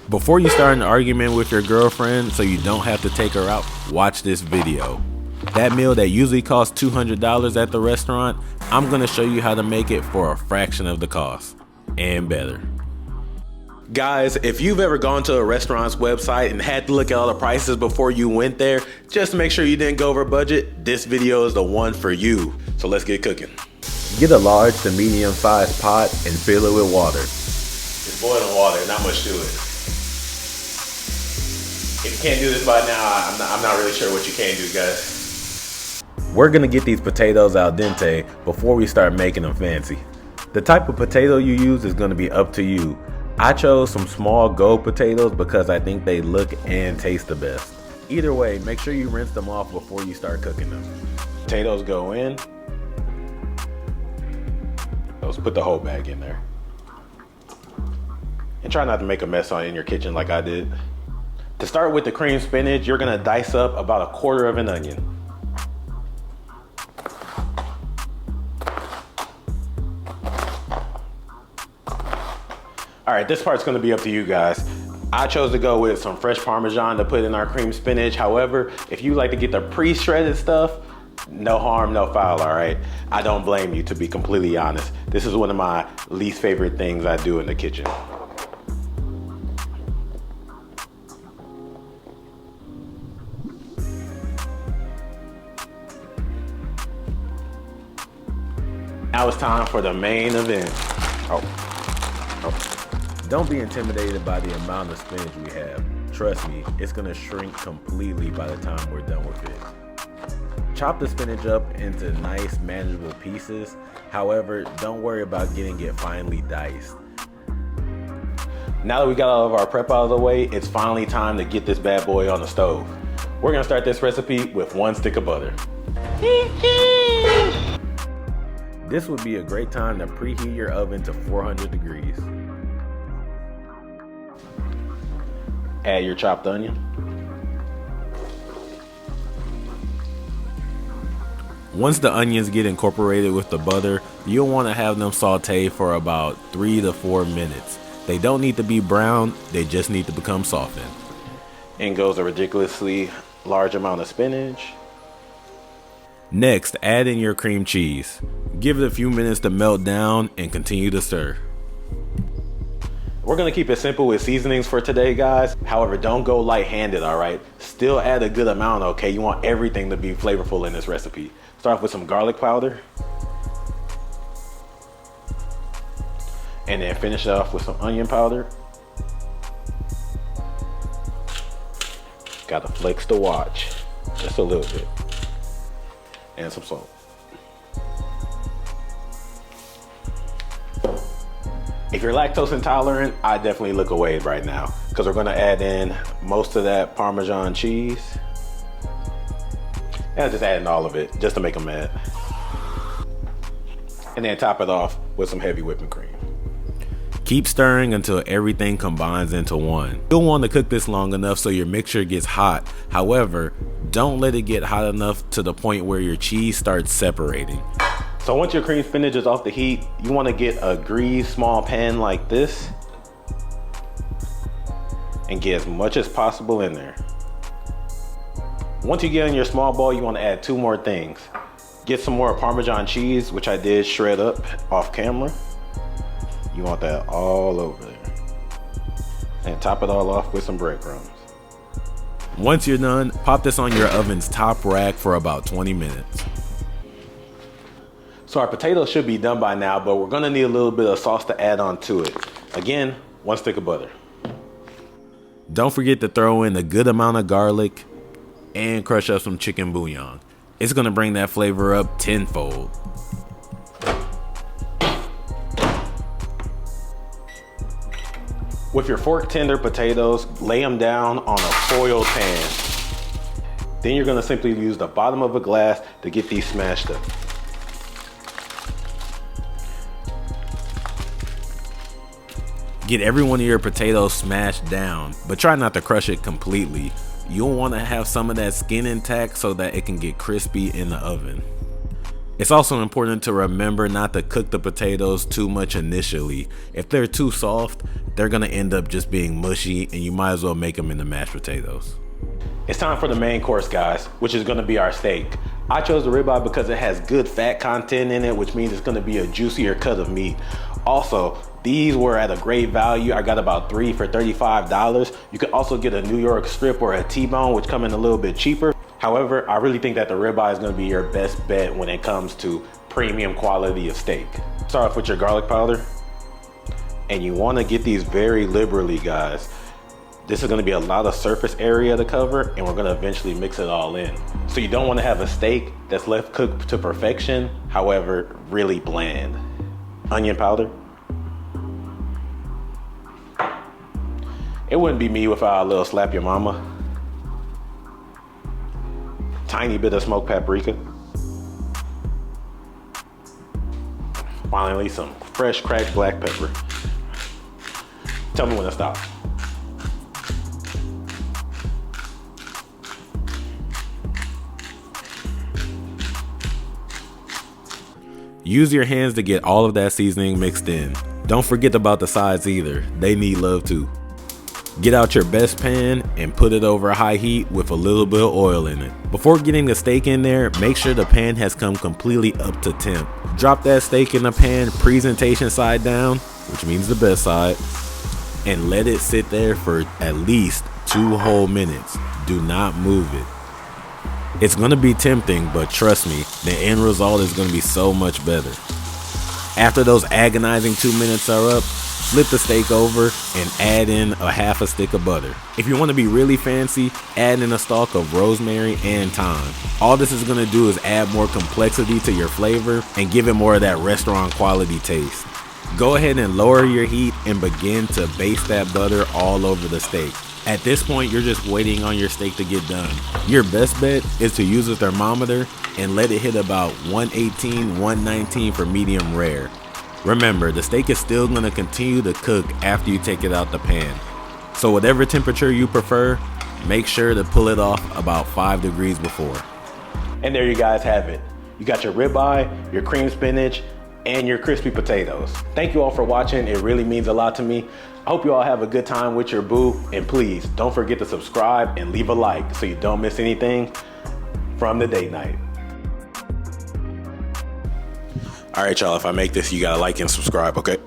Before you start an argument with your girlfriend so you don't have to take her out, watch this video. That meal that usually costs $200 at the restaurant, I'm gonna show you how to make it for a fraction of the cost and better. Guys, if you've ever gone to a restaurant's website and had to look at all the prices before you went there, just to make sure you didn't go over budget, this video is the one for you. So let's get cooking. Get a large to medium sized pot and fill it with water. It's boiling water, not much to it. If you can't do this by now, I'm not really sure what you can do, guys. We're gonna get these potatoes al dente before we start making them fancy. The type of potato you use is gonna be up to you. I chose some small gold potatoes because I think they look and taste the best. Either way, make sure you rinse them off before you start cooking them. Potatoes go in. Let's put the whole bag in there. And try not to make a mess in your kitchen like I did. To start with the cream spinach, you're gonna dice up about 1/4 of an onion. All right, this part's gonna be up to you guys. I chose to go with some fresh Parmesan to put in our cream spinach. However, if you like to get the pre-shredded stuff, no harm, no foul, all right? I don't blame you, to be completely honest. This is one of my least favorite things I do in the kitchen. Now it's time for the main event. Oh. Don't be intimidated by the amount of spinach we have. Trust me, it's gonna shrink completely by the time we're done with it. Chop the spinach up into nice, manageable pieces. However, don't worry about getting it finely diced. Now that we got all of our prep out of the way, it's finally time to get this bad boy on the stove. We're gonna start this recipe with 1 stick of butter. This would be a great time to preheat your oven to 400 degrees. Add your chopped onion. Once the onions get incorporated with the butter, you'll want to have them saute for about 3 to 4 minutes. They don't need to be brown, they just need to become softened. In goes a ridiculously large amount of spinach. Next, add in your cream cheese. Give it a few minutes to melt down and continue to stir. We're gonna keep it simple with seasonings for today, guys. However, don't go light-handed, all right? Still add a good amount, okay? You want everything to be flavorful in this recipe. Start off with some garlic powder. And then finish it off with some onion powder. Gotta flex to watch, just a little bit. And some salt. If you're lactose intolerant, I definitely look away right now because we're gonna add in most of that Parmesan cheese. And just adding all of it just to make them mad. And then top it off with some heavy whipping cream. Keep stirring until everything combines into one. You'll want to cook this long enough so your mixture gets hot. However, don't let it get hot enough to the point where your cheese starts separating. So once your cream spinach is off the heat, you want to get a greased small pan like this and get as much as possible in there. Once you get in your small bowl, you want to add 2 more things. Get some more Parmesan cheese, which I did shred up off camera. You want that all over there. And top it all off with some breadcrumbs. Once you're done, pop this on your oven's top rack for about 20 minutes. So our potatoes should be done by now, but we're gonna need a little bit of sauce to add on to it. Again, 1 stick of butter. Don't forget to throw in a good amount of garlic and crush up some chicken bouillon. It's gonna bring that flavor up tenfold. With your fork tender potatoes, lay them down on a foil pan. Then you're gonna simply use the bottom of a glass to get these smashed up. Get every one of your potatoes smashed down, but try not to crush it completely. You'll want to have some of that skin intact so that it can get crispy in the oven. It's also important to remember not to cook the potatoes too much initially. If they're too soft, they're gonna end up just being mushy, and you might as well make them into mashed potatoes. It's time for the main course, guys, which is gonna be our steak. I chose the ribeye because it has good fat content in it, which means it's gonna be a juicier cut of meat. Also, these were at a great value. I got about 3 for $35. You could also get a New York strip or a T-bone, which come in a little bit cheaper. However, I really think that the ribeye is gonna be your best bet when it comes to premium quality of steak. Start off with your garlic powder. And you wanna get these very liberally, guys. This is gonna be a lot of surface area to cover, and we're gonna eventually mix it all in. So you don't wanna have a steak that's left cooked to perfection, however, really bland. Onion powder. It wouldn't be me without a little slap your mama. Tiny bit of smoked paprika. Finally, some fresh cracked black pepper. Tell me when to stop. Use your hands to get all of that seasoning mixed in. Don't forget about the sides either. They need love too. Get out your best pan and put it over high heat with a little bit of oil in it. Before getting the steak in there, make sure the pan has come completely up to temp. Drop that steak in the pan, presentation side down, which means the best side, and let it sit there for at least 2 whole minutes. Do not move it. It's gonna be tempting, but trust me, the end result is gonna be so much better. After those agonizing 2 minutes are up, flip the steak over and add in a half a stick of butter. If you want to be really fancy, add in a stalk of rosemary and thyme. All this is going to do is add more complexity to your flavor and give it more of that restaurant quality taste. Go ahead and lower your heat and begin to baste that butter all over the steak. At this point, you're just waiting on your steak to get done. Your best bet is to use a thermometer and let it hit about 118, 119 for medium rare. Remember, the steak is still going to continue to cook after you take it out the pan. So whatever temperature you prefer, make sure to pull it off about 5 degrees before. And there you guys have it. You got your ribeye, your cream spinach, and your crispy potatoes. Thank you all for watching. It really means a lot to me. I hope you all have a good time with your boo. And please don't forget to subscribe and leave a like so you don't miss anything from the date night. All right, y'all, if I make this, you gotta like and subscribe, okay?